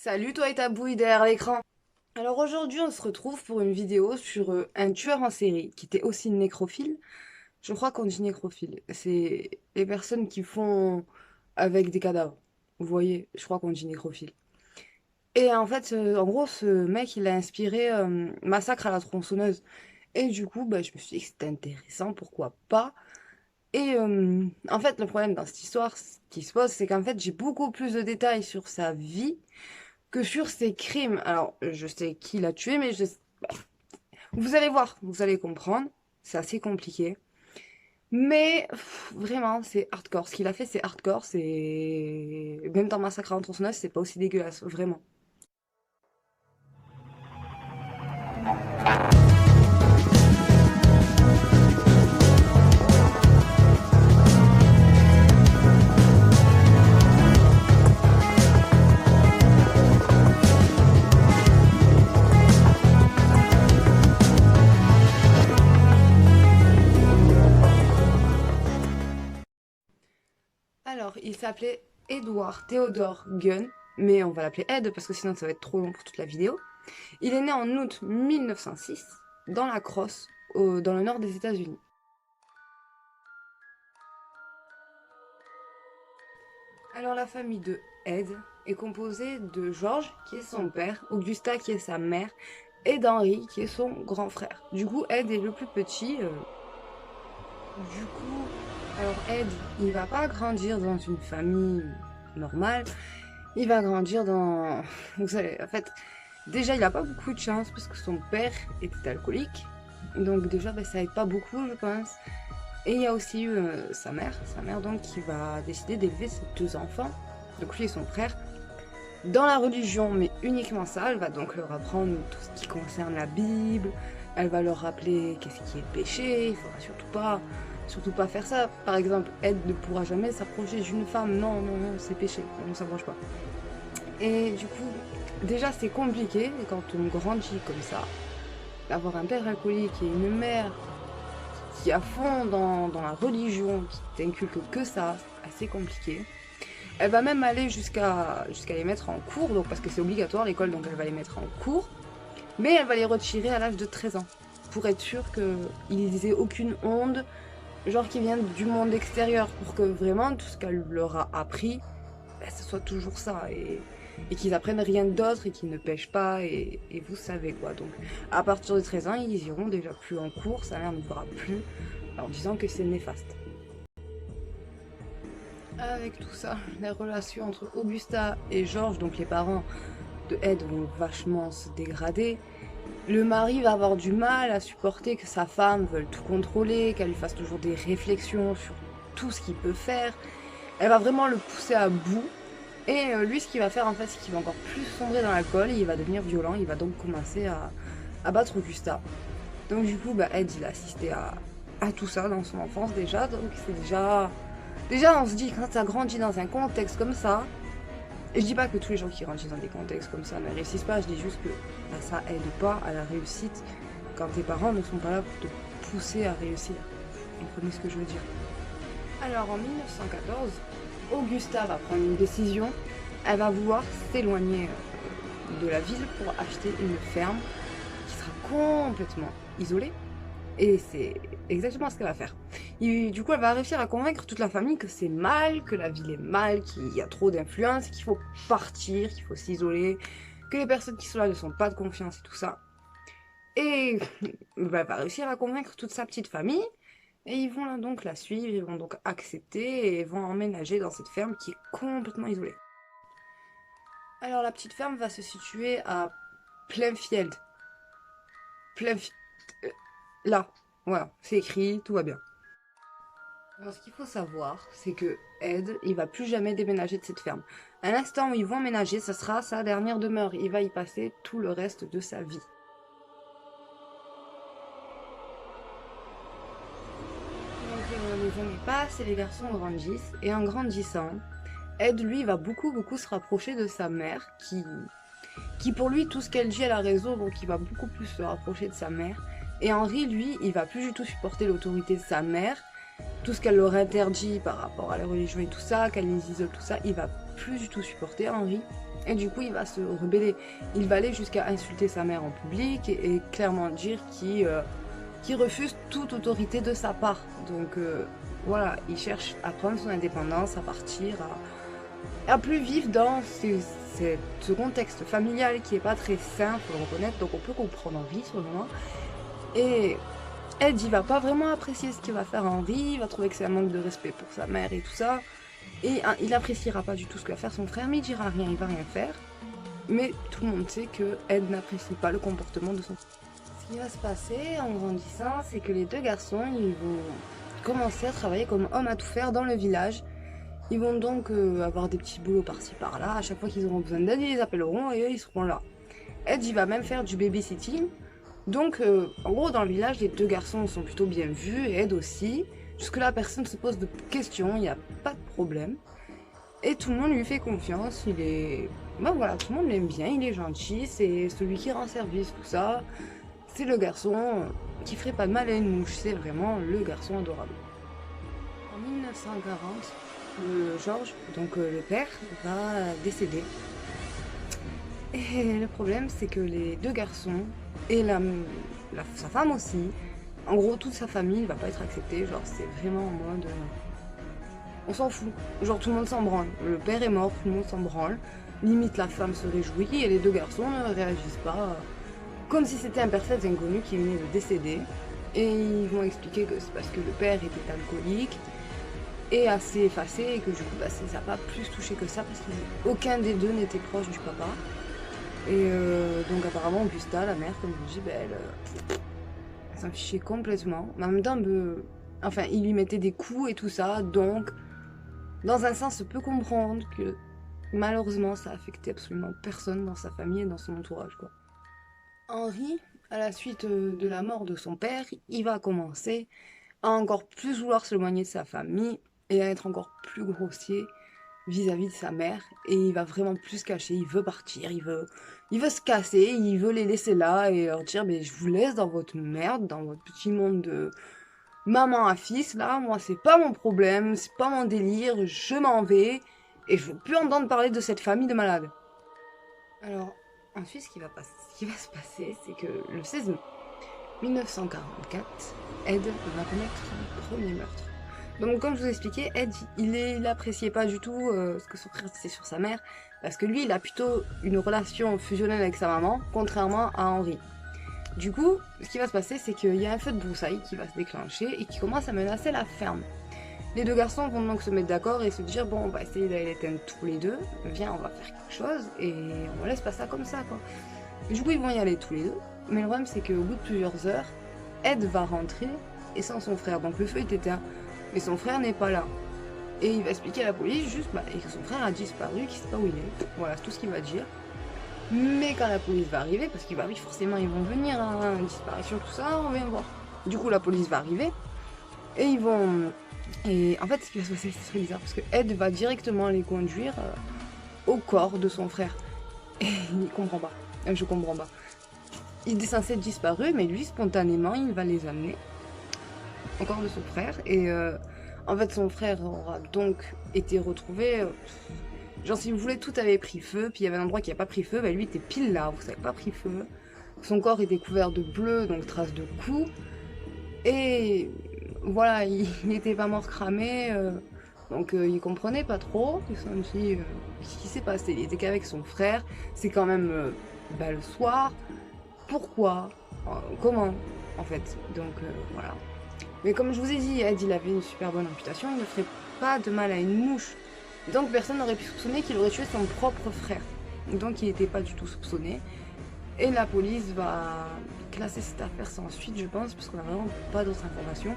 Salut toi et ta bouille derrière l'écran. Alors aujourd'hui on se retrouve pour une vidéo sur un tueur en série qui était aussi nécrophile. Je crois qu'on dit nécrophile. C'est les personnes qui font avec des cadavres. Vous voyez, je crois qu'on dit nécrophile. Et en fait, en gros, ce mec il a inspiré Massacre à la tronçonneuse. Et du coup, bah, je me suis dit que c'était intéressant, pourquoi pas. Et en fait, le problème dans cette histoire, ce qui se pose, c'est qu'en fait, j'ai beaucoup plus de détails sur sa vie que sur ses crimes. Alors, je sais qui l'a tué, mais vous allez voir, vous allez comprendre. C'est assez compliqué. Mais vraiment, c'est hardcore. Ce qu'il a fait, c'est hardcore. C'est même dans Massacre à la tronçonneuse, c'est pas aussi dégueulasse, vraiment. Alors, il s'appelait Edward Theodore Gunn, mais on va l'appeler Ed parce que sinon ça va être trop long pour toute la vidéo. Il est né en août 1906 dans la Crosse, dans le nord des États-Unis. Alors la famille de Ed est composée de George, qui est son père, Augusta, qui est sa mère, et d'Henry, qui est son grand frère. Du coup, Ed est le plus petit. Du coup, alors Ed, il va pas grandir dans une famille normale. Il va grandir dans... Vous savez, en fait, déjà, il a pas beaucoup de chance parce que son père était alcoolique. Donc déjà, ben, ça aide pas beaucoup, je pense. Et il y a aussi eu sa mère donc qui va décider d'élever ses deux enfants, donc lui et son frère, dans la religion, mais uniquement ça. Elle va donc leur apprendre tout ce qui concerne la Bible. Elle va leur rappeler qu'est-ce qui est péché. Il faudra surtout pas faire ça. Par exemple, Ed ne pourra jamais s'approcher d'une femme. Non, non, non, c'est péché. On ne s'approche pas. Et du coup, déjà c'est compliqué quand on grandit comme ça, d'avoir un père alcoolique et une mère qui est à fond dans la religion, qui t'inculque que ça, c'est assez compliqué. Elle va même aller jusqu'à les mettre en cours, donc parce que c'est obligatoire l'école, donc elle va les mettre en cours, mais elle va les retirer à l'âge de 13 ans, pour être sûre qu'ils aient aucune onde, genre qui viennent du monde extérieur, pour que vraiment tout ce qu'elle leur a appris, ben, ce soit toujours ça, et qu'ils apprennent rien d'autre, et qu'ils ne pêchent pas, et vous savez quoi. Donc à partir de 13 ans, ils iront déjà plus en cours, sa mère ne verra plus, en disant que c'est néfaste. Avec tout ça, les relations entre Augusta et George, donc les parents de Ed, vont vachement se dégrader. Le mari va avoir du mal à supporter que sa femme veuille tout contrôler, qu'elle lui fasse toujours des réflexions sur tout ce qu'il peut faire. Elle va vraiment le pousser à bout. Et lui, ce qu'il va faire en fait, c'est qu'il va encore plus sombrer dans l'alcool et il va devenir violent. Il va donc commencer à battre Augusta. Donc du coup, bah, Ed, il a assisté à tout ça dans son enfance déjà. Donc c'est déjà... Déjà, on se dit, quand t'as grandi dans un contexte comme ça, et je dis pas que tous les gens qui grandissent dans des contextes comme ça ne réussissent pas, je dis juste que bah, ça aide pas à la réussite quand tes parents ne sont pas là pour te pousser à réussir. Vous comprenez ce que je veux dire? Alors en 1914, Augusta va prendre une décision. Elle va vouloir s'éloigner de la ville pour acheter une ferme qui sera complètement isolée. Et c'est exactement ce qu'elle va faire. Et du coup, elle va réussir à convaincre toute la famille que c'est mal, que la ville est mal, qu'il y a trop d'influence, qu'il faut partir, qu'il faut s'isoler, que les personnes qui sont là ne sont pas de confiance et tout ça. Et bah, elle va réussir à convaincre toute sa petite famille. Et ils vont donc la suivre, ils vont donc accepter et vont emménager dans cette ferme qui est complètement isolée. Alors la petite ferme va se situer à Plainfield. Plainfield. Là, voilà, c'est écrit, tout va bien. Alors ce qu'il faut savoir, c'est que Ed, il va plus jamais déménager de cette ferme. À l'instant où ils vont emménager, ça sera sa dernière demeure. Il va y passer tout le reste de sa vie. Donc les années passent et les garçons grandissent. Et en grandissant, Ed, lui, va beaucoup se rapprocher de sa mère, qui pour lui, tout ce qu'elle dit, elle a raison, donc il va beaucoup plus se rapprocher de sa mère. Et Henry, lui, il va plus du tout supporter l'autorité de sa mère, tout ce qu'elle leur interdit par rapport à la religion et tout ça, qu'elle les isole, tout ça, il va plus du tout supporter Henry. Et du coup, il va se rebeller. Il va aller jusqu'à insulter sa mère en public et clairement dire qu'il refuse toute autorité de sa part. Donc voilà, il cherche à prendre son indépendance, à partir, à plus vivre dans ce contexte familial qui est pas très sain, faut le reconnaître. Donc on peut comprendre Henri sur le moment. Et Ed, il va pas vraiment apprécier ce qu'il va faire Henri, il va trouver que c'est un manque de respect pour sa mère et tout ça. Et il appréciera pas du tout ce que va faire son frère, mais il dira rien, il va rien faire. Mais tout le monde sait que Ed n'apprécie pas le comportement de son frère. Ce qui va se passer en grandissant, c'est que les deux garçons, ils vont commencer à travailler comme hommes à tout faire dans le village. Ils vont donc avoir des petits boulots par-ci par-là. À chaque fois qu'ils auront besoin d'aide, ils les appelleront et eux, ils seront là. Ed, il va même faire du babysitting. Donc, en gros, dans le village, les deux garçons sont plutôt bien vus et Ed aussi. Jusque-là, personne ne se pose de questions, il n'y a pas de problème. Et tout le monde lui fait confiance, il est... Ben voilà, tout le monde l'aime bien, il est gentil, c'est celui qui rend service, tout ça. C'est le garçon qui ferait pas de mal à une mouche, c'est vraiment le garçon adorable. En 1940, Georges, donc le père, va décéder. Et le problème, c'est que les deux garçons, et sa femme aussi, en gros, toute sa famille ne va pas être acceptée. Genre, c'est vraiment en mode... on s'en fout. Genre, tout le monde s'en branle. Le père est mort, tout le monde s'en branle. Limite, la femme se réjouit et les deux garçons ne réagissent pas. Comme si c'était un perfect inconnu qui venait de décéder. Et ils vont expliquer que c'est parce que le père était alcoolique et assez effacé et que du coup, bah, ça n'a pas plus touché que ça parce qu'aucun des deux n'était proche du papa. Et donc apparemment Augusta, la mère, comme je vous dis, bah, elle s'en fichait complètement. Mais en même temps, enfin, il lui mettait des coups et tout ça, donc dans un sens, on peut comprendre que malheureusement, ça a affecté absolument personne dans sa famille et dans son entourage, quoi. Henri, à la suite de la mort de son père, il va commencer à encore plus vouloir s'éloigner de sa famille et à être encore plus grossier vis-à-vis de sa mère, et il va vraiment plus se cacher, il veut partir, il veut se casser, il veut les laisser là et leur dire mais je vous laisse dans votre merde, dans votre petit monde de maman à fils là, moi c'est pas mon problème, c'est pas mon délire, je m'en vais et je veux plus entendre parler de cette famille de malades. Alors ensuite ce qui va se passer, c'est que le 16 mai 1944, Ed va commettre son premier meurtre. Donc comme je vous ai expliqué, Ed, il appréciait pas du tout ce que son frère disait sur sa mère, parce que lui, il a plutôt une relation fusionnelle avec sa maman, contrairement à Henri. Du coup, ce qui va se passer, c'est qu'il y a un feu de broussailles qui va se déclencher et qui commence à menacer la ferme. Les deux garçons vont donc se mettre d'accord et se dire, bon, on va essayer d'aller l'éteindre tous les deux, viens, on va faire quelque chose, et on laisse pas ça comme ça, quoi. Du coup, ils vont y aller tous les deux, mais le problème, c'est qu'au bout de plusieurs heures, Ed va rentrer, et sans son frère, donc le feu est éteint. Mais son frère n'est pas là. Et il va expliquer à la police juste que son frère a disparu, qu'il sait pas où il est. Voilà, c'est tout ce qu'il va dire. Mais quand la police va arriver, parce que oui, forcément ils vont venir, hein, disparition, tout ça, on vient voir. Du coup la police va arriver, et ils vont... Et en fait ce qui va se passer, c'est très bizarre, parce que Ed va directement les conduire au corps de son frère. Et il comprend pas. Je comprends pas. Il est censé être disparu, mais lui, spontanément, il va les amener encore de son frère, et en fait son frère aura donc été retrouvé, genre si vous voulez tout avait pris feu, puis il y avait un endroit qui n'a pas pris feu, bah lui était pile là où ça n'avait pas pris feu, son corps était couvert de bleu, donc traces de coups, et voilà, il n'était pas mort cramé, donc il comprenait pas trop, il s'est dit ce qui s'est passé, il était qu'avec son frère, c'est quand même le soir, pourquoi, comment en fait, donc voilà. Mais comme je vous ai dit, Ed, il avait une super bonne réputation, il ne ferait pas de mal à une mouche. Donc personne n'aurait pu soupçonner qu'il aurait tué son propre frère. Donc il n'était pas du tout soupçonné. Et la police va classer cette affaire sans suite, je pense, parce qu'on n'a vraiment pas d'autres informations.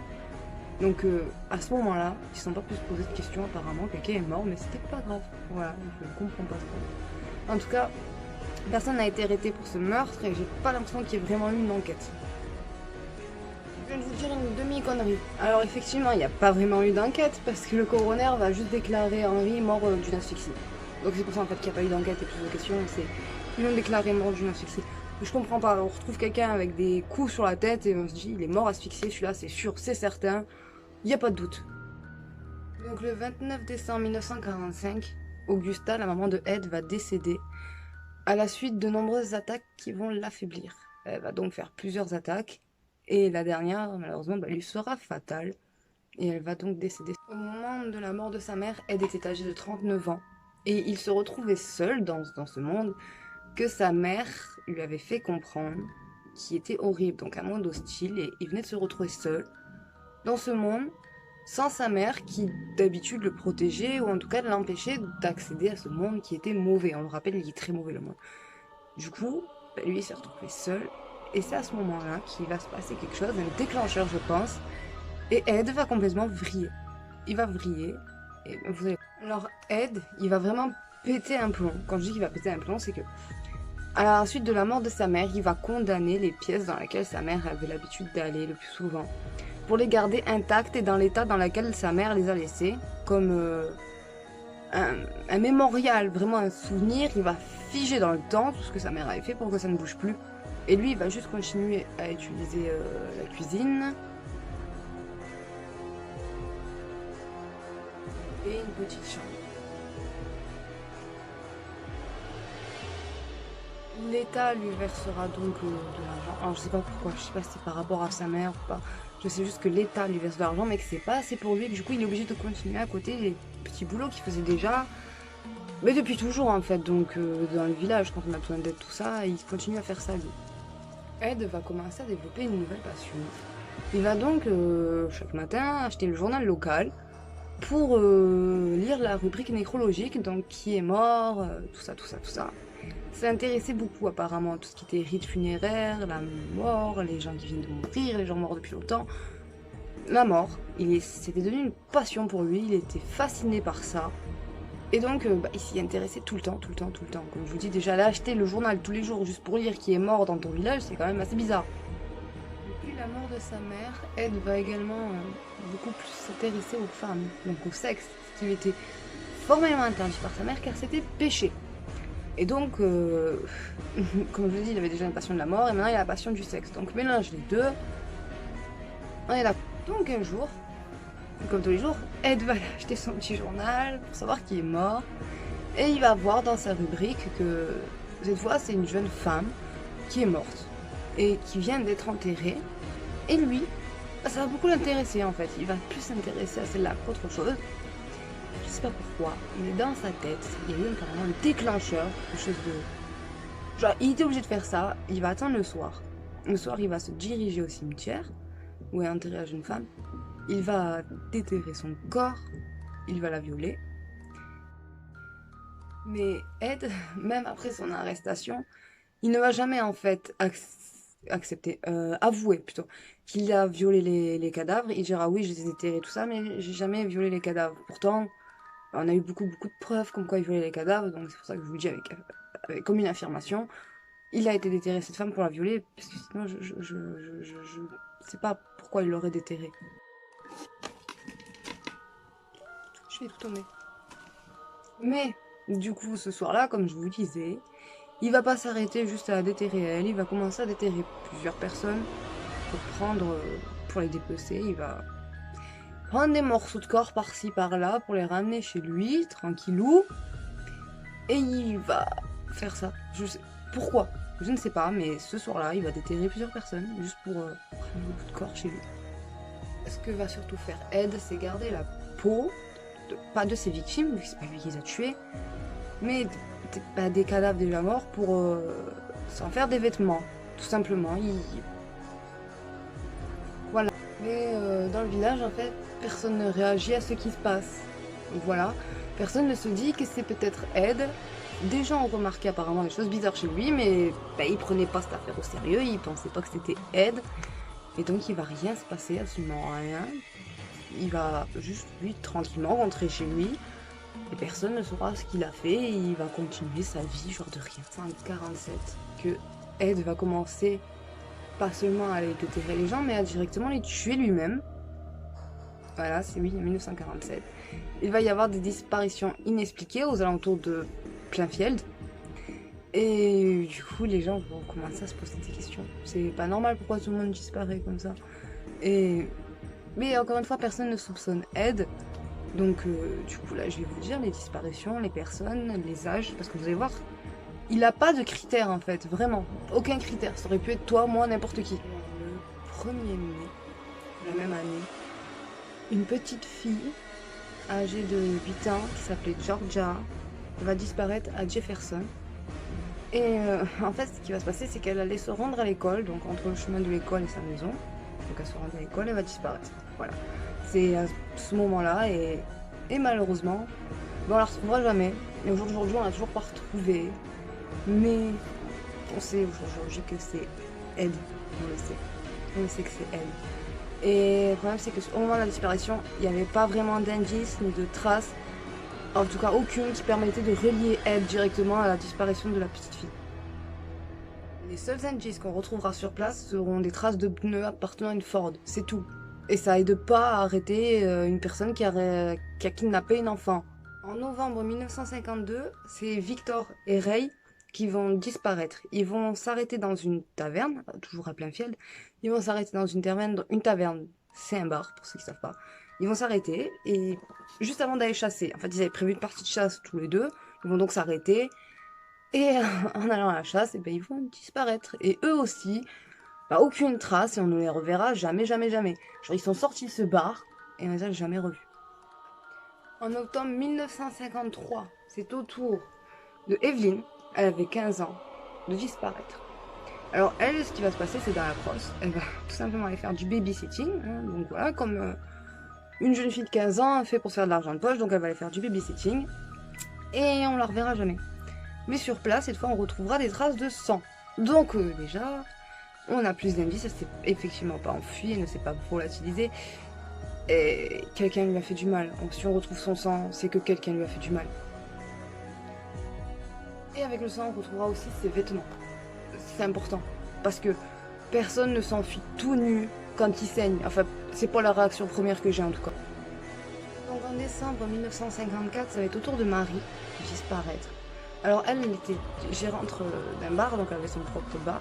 Donc à ce moment-là, ils ne sont pas plus posé de questions apparemment, quelqu'un est mort, mais c'était pas grave. Voilà, je ne comprends pas trop. En tout cas, personne n'a été arrêté pour ce meurtre et j'ai pas l'impression qu'il y ait vraiment eu une enquête. Je vais vous dire une demi-connerie. Alors effectivement, il n'y a pas vraiment eu d'enquête parce que le coroner va juste déclarer Henri mort d'une asphyxie. Donc c'est pour ça en fait qu'il n'y a pas eu d'enquête et plus de questions. Ils l'ont déclaré mort d'une asphyxie. Je comprends pas. On retrouve quelqu'un avec des coups sur la tête et on se dit il est mort asphyxié. Celui-là c'est sûr, c'est certain. Il n'y a pas de doute. Donc le 29 décembre 1945, Augusta, la maman de Ed, va décéder à la suite de nombreuses attaques qui vont l'affaiblir. Elle va donc faire plusieurs attaques, et la dernière, malheureusement, lui sera fatale, et elle va donc décéder. Au moment de la mort de sa mère, Ed était âgé de 39 ans, et il se retrouvait seul dans ce monde que sa mère lui avait fait comprendre, qui était horrible, donc un monde hostile, et il venait de se retrouver seul dans ce monde, sans sa mère qui d'habitude le protégeait, ou en tout cas l'empêchait d'accéder à ce monde qui était mauvais. On le rappelle, il est très mauvais le monde. Du coup, lui il s'est retrouvé seul, et c'est à ce moment-là qu'il va se passer quelque chose, un déclencheur je pense, et Ed va complètement vriller. Il va vriller, et vous allez... Alors Ed, il va vraiment péter un plomb. Quand je dis qu'il va péter un plomb, c'est que à la suite de la mort de sa mère, il va condamner les pièces dans lesquelles sa mère avait l'habitude d'aller le plus souvent, pour les garder intactes et dans l'état dans lequel sa mère les a laissées, comme un mémorial, vraiment un souvenir. Il va figer dans le temps tout ce que sa mère avait fait pour que ça ne bouge plus. Et lui, il va juste continuer à utiliser la cuisine. Et une petite chambre. L'État lui versera donc de l'argent. Alors je sais pas pourquoi, je sais pas si c'est par rapport à sa mère ou pas. Je sais juste que l'État lui verse de l'argent, mais que c'est pas assez pour lui, et que du coup il est obligé de continuer à côté les petits boulots qu'il faisait déjà. Mais depuis toujours en fait, donc dans le village, quand on a besoin d'aide, tout ça, il continue à faire ça lui. Ed va commencer à développer une nouvelle passion. Il va donc chaque matin acheter le journal local pour lire la rubrique nécrologique, donc qui est mort, tout ça, tout ça, tout ça. Ça intéressait beaucoup apparemment, tout ce qui était rites funéraires, la mort, les gens qui viennent de mourir, les gens morts depuis longtemps. La mort, c'était devenu une passion pour lui, il était fasciné par ça. Et donc, il s'y intéressait tout le temps, tout le temps, tout le temps. Comme je vous dis, déjà, aller acheter le journal tous les jours juste pour lire qui est mort dans ton village, c'est quand même assez bizarre. Depuis la mort de sa mère, Ed va également beaucoup plus s'intéresser aux femmes, donc au sexe, ce qui lui était formellement interdit par sa mère car c'était péché. Et donc, comme je l'ai dit, il avait déjà une passion de la mort et maintenant il a la passion du sexe. Donc mélange les deux. On est d'accord. Donc un jour, comme tous les jours, Ed va aller acheter son petit journal pour savoir qui est mort. Et il va voir dans sa rubrique que cette fois c'est une jeune femme qui est morte et qui vient d'être enterrée. Et lui, ça va beaucoup l'intéresser en fait. Il va plus s'intéresser à celle-là qu'autre chose. Je sais pas pourquoi, mais dans sa tête, il y a eu carrément le déclencheur, quelque chose de... Genre, il était obligé de faire ça, il va attendre le soir. Le soir, il va se diriger au cimetière, où est enterrée la jeune femme. Il va déterrer son corps, il va la violer. Mais Ed, même après son arrestation, il ne va jamais en fait avouer plutôt, qu'il a violé les cadavres. Il dira oui, je les ai déterrés, tout ça, mais j'ai jamais violé les cadavres. Pourtant, on a eu beaucoup de preuves comme quoi il violait les cadavres, donc c'est pour ça que je vous le dis comme une affirmation. Il a été déterré, cette femme, pour la violer, parce que sinon je sais pas pourquoi il l'aurait déterré. Je fais tout tomber. Mais, du coup, ce soir-là, comme je vous disais, il va pas s'arrêter juste à déterrer elle, il va commencer à déterrer plusieurs personnes pour les dépecer. Il va prendre des morceaux de corps par-ci par-là pour les ramener chez lui, tranquillou. Et il va faire ça. Je sais pourquoi, je ne sais pas, mais ce soir-là, il va déterrer plusieurs personnes juste pour ramener beaucoup de corps chez lui. Ce que va surtout faire Ed, c'est garder la peau, pas de ses victimes, vu que c'est pas lui qui les a tués, mais des cadavres déjà morts pour s'en faire des vêtements, tout simplement. Voilà. Mais dans le village, en fait, personne ne réagit à ce qui se passe. Donc voilà, personne ne se dit que c'est peut-être Ed. Des gens ont remarqué apparemment des choses bizarres chez lui, mais il prenait pas cette affaire au sérieux, il pensait pas que c'était Ed. Et donc il va rien se passer, absolument rien. Il va juste, lui, tranquillement rentrer chez lui. Et personne ne saura ce qu'il a fait, et il va continuer sa vie, genre de rien. C'est en 1947 que Ed va commencer, pas seulement à aller déterrer les gens, mais à directement les tuer lui-même. Voilà, c'est oui, en 1947. Il va y avoir des disparitions inexpliquées aux alentours de Plainfield. Et du coup, les gens vont commencer à se poser des questions. C'est pas normal, pourquoi tout le monde disparaît comme ça. Mais encore une fois, personne ne soupçonne Ed. Donc du coup là je vais vous dire les disparitions, les personnes, les âges, parce que vous allez voir, il n'a pas de critères en fait, vraiment, aucun critère, ça aurait pu être toi, moi, n'importe qui. Le 1er mai, la même année, une petite fille âgée de 8 ans qui s'appelait Georgia va disparaître à Jefferson. Et en fait, ce qui va se passer, c'est qu'elle allait se rendre à l'école, donc entre le chemin de l'école et sa maison. Donc elle se rend à l'école, elle va disparaître. Voilà. C'est à ce moment-là, et malheureusement, bon, on la retrouvera jamais. Et au jour d'aujourd'hui, on l'a toujours pas retrouvée. Mais on sait aujourd'hui que c'est elle. On le sait. On le sait que c'est elle. Et le problème, c'est qu'au moment de la disparition, il n'y avait pas vraiment d'indices ni de traces. En tout cas, aucune qui permettait de relier Ed directement à la disparition de la petite fille. Les seuls indices qu'on retrouvera sur place seront des traces de pneus appartenant à une Ford, c'est tout. Et ça aide pas à arrêter une personne qui a kidnappé une enfant. En novembre 1952, c'est Victor et Ray qui vont disparaître. Ils vont s'arrêter dans une taverne, toujours à Plainfield. Ils vont s'arrêter dans une taverne, c'est un bar pour ceux qui savent pas. Ils vont s'arrêter et juste avant d'aller chasser, en fait ils avaient prévu une partie de chasse tous les deux, ils vont donc s'arrêter et en allant à la chasse, et ben, ils vont disparaître. Et eux aussi, bah, aucune trace et on ne les reverra jamais, jamais, jamais. Genre ils sont sortis de ce bar et on les a jamais revus. En octobre 1953, c'est au tour de Evelyn, elle avait 15 ans, de disparaître. Alors elle, ce qui va se passer, c'est dans la crosse, elle va tout simplement aller faire du babysitting, hein, donc voilà, comme une jeune fille de 15 ans fait pour se faire de l'argent de poche, donc elle va aller faire du babysitting, et on la reverra jamais. Mais sur place, cette fois, on retrouvera des traces de sang. Donc déjà, on a plus d'indices, elle s'est effectivement pas enfuie, elle ne s'est pas volatilisée, et quelqu'un lui a fait du mal. Donc, si on retrouve son sang, c'est que quelqu'un lui a fait du mal. Et avec le sang, on retrouvera aussi ses vêtements. C'est important, parce que personne ne s'enfuit tout nu quand il saigne. Enfin, c'est pas la réaction première que j'ai en tout cas. Donc en décembre 1954, ça va être au tour de Marie de disparaître. Alors elle était gérante d'un bar, donc elle avait son propre bar.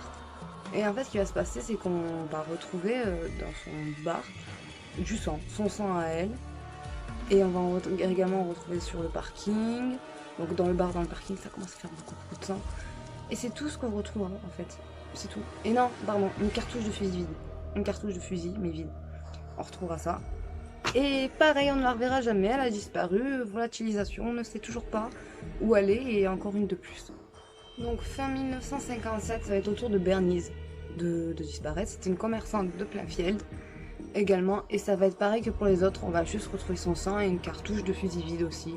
Et en fait, ce qui va se passer, c'est qu'on va retrouver dans son bar du sang, son sang à elle. Et on va également retrouver sur le parking. Donc dans le bar, dans le parking, ça commence à faire beaucoup, beaucoup de sang. Et c'est tout ce qu'on retrouve en fait. C'est tout. Et non, pardon, une cartouche de fusil vide. Une cartouche de fusil, mais vide. On retrouvera ça. Et pareil, on ne la reverra jamais, elle a disparu, volatilisation, on ne sait toujours pas où elle est, et encore une de plus. Donc fin 1957, ça va être au tour de Bernice de disparaître. C'était une commerçante de Plainfield également, et ça va être pareil que pour les autres, on va juste retrouver son sang et une cartouche de fusil vide aussi.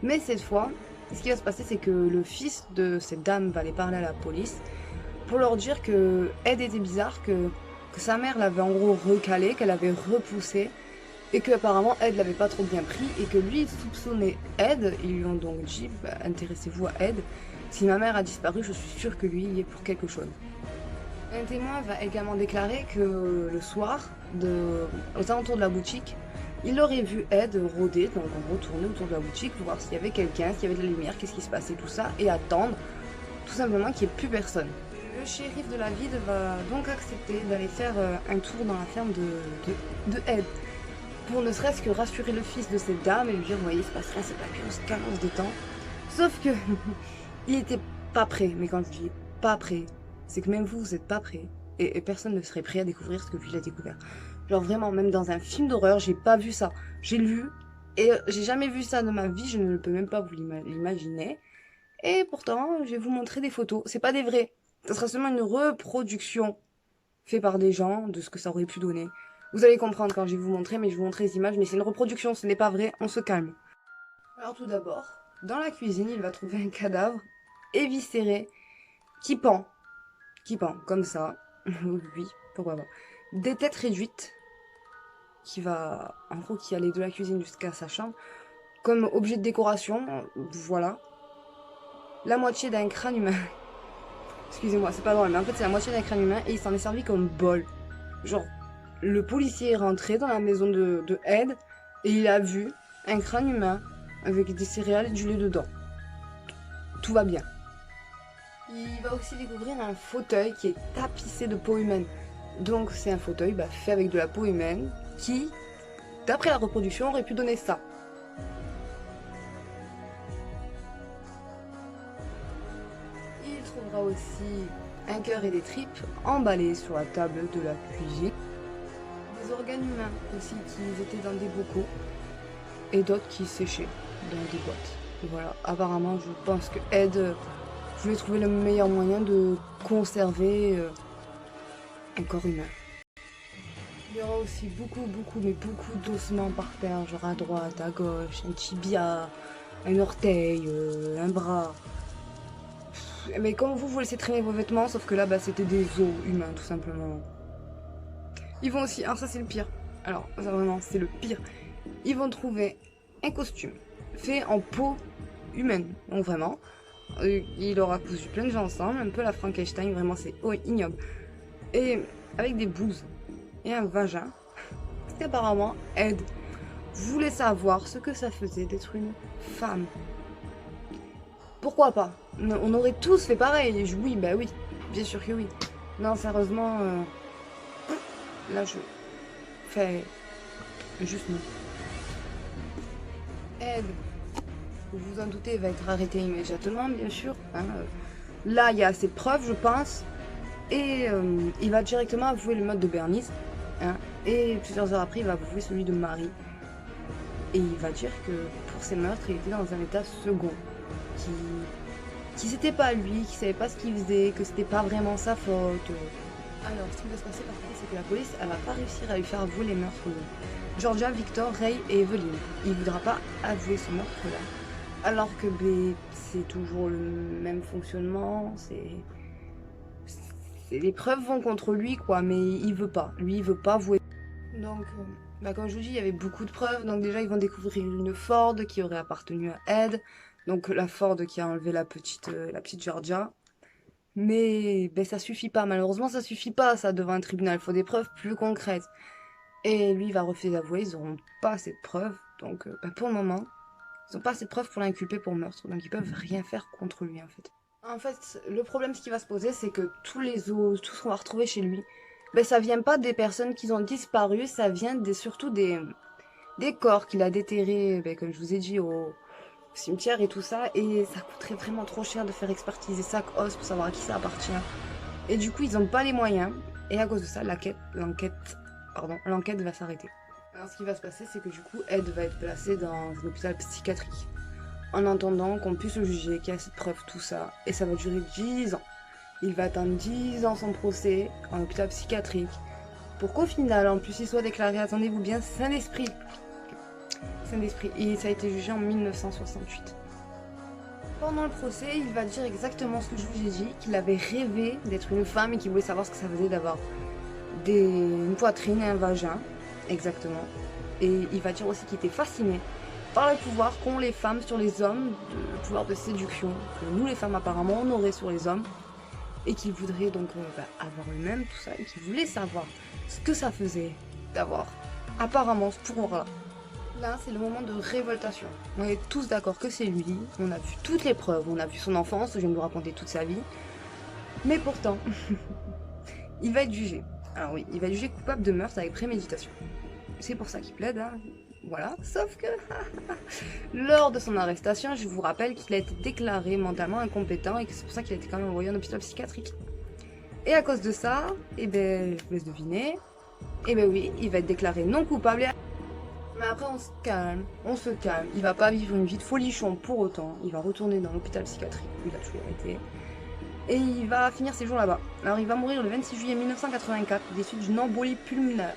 Mais cette fois, ce qui va se passer, c'est que le fils de cette dame va aller parler à la police pour leur dire que Ed était bizarre, que sa mère l'avait en gros recalé, qu'elle avait repoussé, et que apparemment Ed l'avait pas trop bien pris, et que lui il soupçonnait Ed. Ils lui ont donc dit bah, intéressez-vous à Ed, si ma mère a disparu, je suis sûre que lui il est pour quelque chose. Un témoin va également déclarer que le soir, aux alentours de la boutique, il aurait vu Ed rôder, donc en gros tourner autour de la boutique pour voir s'il y avait quelqu'un, s'il y avait de la lumière, qu'est-ce qui se passait, tout ça, et attendre tout simplement qu'il n'y ait plus personne. Le shérif de la ville va donc accepter d'aller faire un tour dans la ferme de Ed, pour ne serait-ce que rassurer le fils de cette dame et lui dire, vous voyez, il se passe rien, c'est pas que on se calme, on se détend. Sauf que il était pas prêt, mais quand je dis pas prêt, c'est que même vous, vous êtes pas prêt, et personne ne serait prêt à découvrir ce que lui il a découvert. Genre vraiment, même dans un film d'horreur, j'ai pas vu ça. J'ai lu, et j'ai jamais vu ça de ma vie, je ne peux même pas vous l'imaginer. Et pourtant, je vais vous montrer des photos, c'est pas des vrais. Ça sera seulement une reproduction faite par des gens de ce que ça aurait pu donner. Vous allez comprendre quand je vais vous montrer, mais je vais vous montrer les images, mais c'est une reproduction, ce n'est pas vrai, on se calme. Alors tout d'abord, dans la cuisine, il va trouver un cadavre éviscéré qui pend, comme ça, oui, pourquoi pas. Des têtes réduites, qui va, en gros, qui allait de la cuisine jusqu'à sa chambre, comme objet de décoration, voilà. La moitié d'un crâne humain. Excusez-moi, c'est pas drôle, mais en fait c'est la moitié d'un crâne humain et il s'en est servi comme bol. Genre, le policier est rentré dans la maison de Ed et il a vu un crâne humain avec des céréales et du lait dedans. Tout va bien. Il va aussi découvrir un fauteuil qui est tapissé de peau humaine. Donc c'est un fauteuil fait avec de la peau humaine qui, d'après la reproduction, aurait pu donner ça. trouvera aussi un cœur et des tripes emballés sur la table de la cuisine. Des organes humains aussi qui étaient dans des bocaux et d'autres qui séchaient dans des boîtes. Et voilà, apparemment je pense que Ed voulait trouver le meilleur moyen de conserver un corps humain. Il y aura aussi mais beaucoup d'ossements par terre, genre à droite, à gauche, un tibia, un orteil, un bras. Mais comme vous laissez traîner vos vêtements, sauf que là, bah, c'était des os humains, tout simplement. Ils vont aussi, alors ça c'est le pire. Alors, ça vraiment, c'est le pire. Ils vont trouver un costume fait en peau humaine, donc vraiment. Il aura cousu plein de gens ensemble, un peu la Frankenstein, vraiment c'est ignoble. Et avec des bouses et un vagin. Parce qu'apparemment, Ed voulait savoir ce que ça faisait d'être une femme. Pourquoi pas? On aurait tous fait pareil. Oui, bah oui, bien sûr que oui. Non, sérieusement, là je fais juste non. Ed, vous vous en doutez, va être arrêté immédiatement, bien sûr. Hein. Là, il y a assez de preuves, je pense. Et il va directement avouer le meurtre de Bernice. Hein. Et plusieurs heures après, il va avouer celui de Marie. Et il va dire que pour ces meurtres, il était dans un état second. Qui c'était pas lui, qui savait pas ce qu'il faisait, que c'était pas vraiment sa faute. Alors, ce qui va se passer par contre, c'est que la police, elle va pas réussir à lui faire avouer les meurtres de Georgia, Victor, Ray et Evelyn. Il voudra pas avouer ce meurtre-là. Alors que c'est toujours le même fonctionnement, les preuves vont contre lui, quoi, mais il veut pas. Lui, il veut pas avouer. Donc, comme je vous dis, il y avait beaucoup de preuves. Donc déjà, ils vont découvrir une Ford qui aurait appartenu à Ed. Donc la Ford qui a enlevé la petite Georgia. Mais ça suffit pas, malheureusement ça suffit pas ça devant un tribunal, il faut des preuves plus concrètes. Et lui il va refuser d'avouer, ils n'auront pas assez de preuves, donc pour le moment, ils n'ont pas assez de preuves pour l'inculper pour meurtre, donc ils peuvent rien faire contre lui en fait. En fait, le problème ce qui va se poser, c'est que tous les os, tout ce qu'on va retrouver chez lui, ça vient pas des personnes qui ont disparu, ça vient surtout des corps qu'il a déterrés, comme je vous ai dit, au cimetière et tout ça, et ça coûterait vraiment trop cher de faire expertiser chaque os pour savoir à qui ça appartient. Et du coup, ils n'ont pas les moyens, et à cause de ça, l'enquête va s'arrêter. Alors ce qui va se passer, c'est que du coup, Ed va être placé dans un hôpital psychiatrique, en attendant qu'on puisse le juger, qu'il y a cette preuve, tout ça, et ça va durer 10 ans. Il va attendre 10 ans son procès en hôpital psychiatrique, pour qu'au final, en plus, il soit déclaré, attendez-vous bien, saint d'esprit. Et ça a été jugé en 1968. Pendant le procès, il va dire exactement ce que je vous ai dit, qu'il avait rêvé d'être une femme et qu'il voulait savoir ce que ça faisait d'avoir une poitrine et un vagin, exactement. Et il va dire aussi qu'il était fasciné par le pouvoir qu'ont les femmes sur les hommes, le pouvoir de séduction que nous les femmes apparemment on aurait sur les hommes, et qu'il voudrait donc avoir le même, tout ça, et qu'il voulait savoir ce que ça faisait d'avoir apparemment ce pouvoir-là. Là, c'est le moment de révoltation. On est tous d'accord que c'est lui. On a vu toutes les preuves. On a vu son enfance. Je viens de vous raconter toute sa vie. Mais pourtant, il va être jugé. Alors oui, il va être jugé coupable de meurtre avec préméditation. C'est pour ça qu'il plaide, hein. Voilà. Sauf que, lors de son arrestation, je vous rappelle qu'il a été déclaré mentalement incompétent et que c'est pour ça qu'il a été quand même envoyé en hôpital psychiatrique. Et à cause de ça, je vous laisse deviner, oui, il va être déclaré non coupable. Mais après, on se calme. Il va pas vivre une vie de folichon pour autant. Il va retourner dans l'hôpital psychiatrique où il a toujours été. Et il va finir ses jours là-bas. Alors, il va mourir le 26 juillet 1984 des suites d'une embolie pulmonaire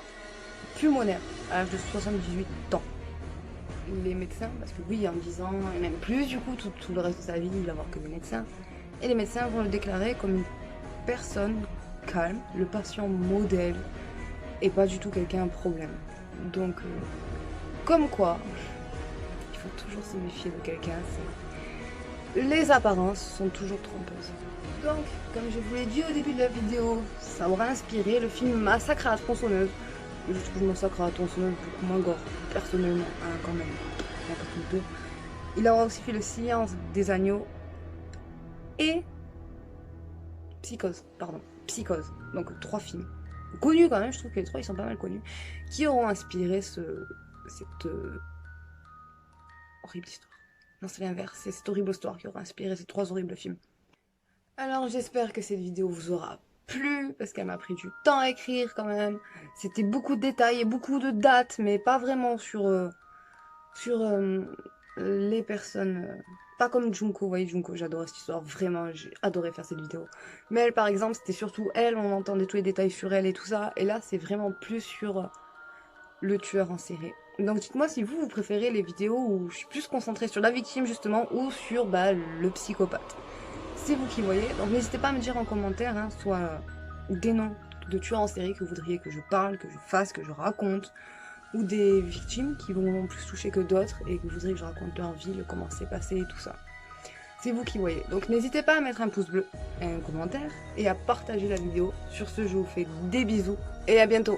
à l'âge de 78 ans. Les médecins, parce que oui, en 10 ans, et même plus, du coup, tout le reste de sa vie, il va avoir que des médecins. Et les médecins vont le déclarer comme une personne calme, le patient modèle, et pas du tout quelqu'un à problème. Donc, comme quoi, il faut toujours se méfier de quelqu'un, les apparences sont toujours trompeuses. Donc, comme je vous l'ai dit au début de la vidéo, ça aura inspiré le film Massacre à la tronçonneuse. Je trouve Massacre à la tronçonneuse beaucoup moins gore, personnellement, hein, quand même, un peu. Il aura aussi fait Le Silence des agneaux et Psychose. Donc 3 films. Connus quand même, je trouve que les 3 ils sont pas mal connus, qui auront inspiré cette horrible histoire. Non, c'est l'inverse, c'est cette horrible histoire qui aura inspiré ces 3 horribles films. Alors j'espère que cette vidéo vous aura plu, parce qu'elle m'a pris du temps à écrire quand même. C'était beaucoup de détails et beaucoup de dates, mais pas vraiment sur les personnes... pas comme Junko, vous voyez Junko, j'adorais cette histoire, vraiment, j'ai adoré faire cette vidéo. Mais elle par exemple, c'était surtout elle, on entendait tous les détails sur elle et tout ça, et là c'est vraiment plus sur le tueur en série. Donc dites-moi si vous préférez les vidéos où je suis plus concentrée sur la victime justement, ou sur le psychopathe. C'est vous qui voyez, donc n'hésitez pas à me dire en commentaire, hein, soit des noms de tueurs en série que vous voudriez que je parle, que je fasse, que je raconte, ou des victimes qui vont plus toucher que d'autres et que vous voudriez que je raconte leur vie, le comment c'est passé et tout ça. C'est vous qui voyez. Donc n'hésitez pas à mettre un pouce bleu et un commentaire et à partager la vidéo. Sur ce, je vous fais des bisous et à bientôt.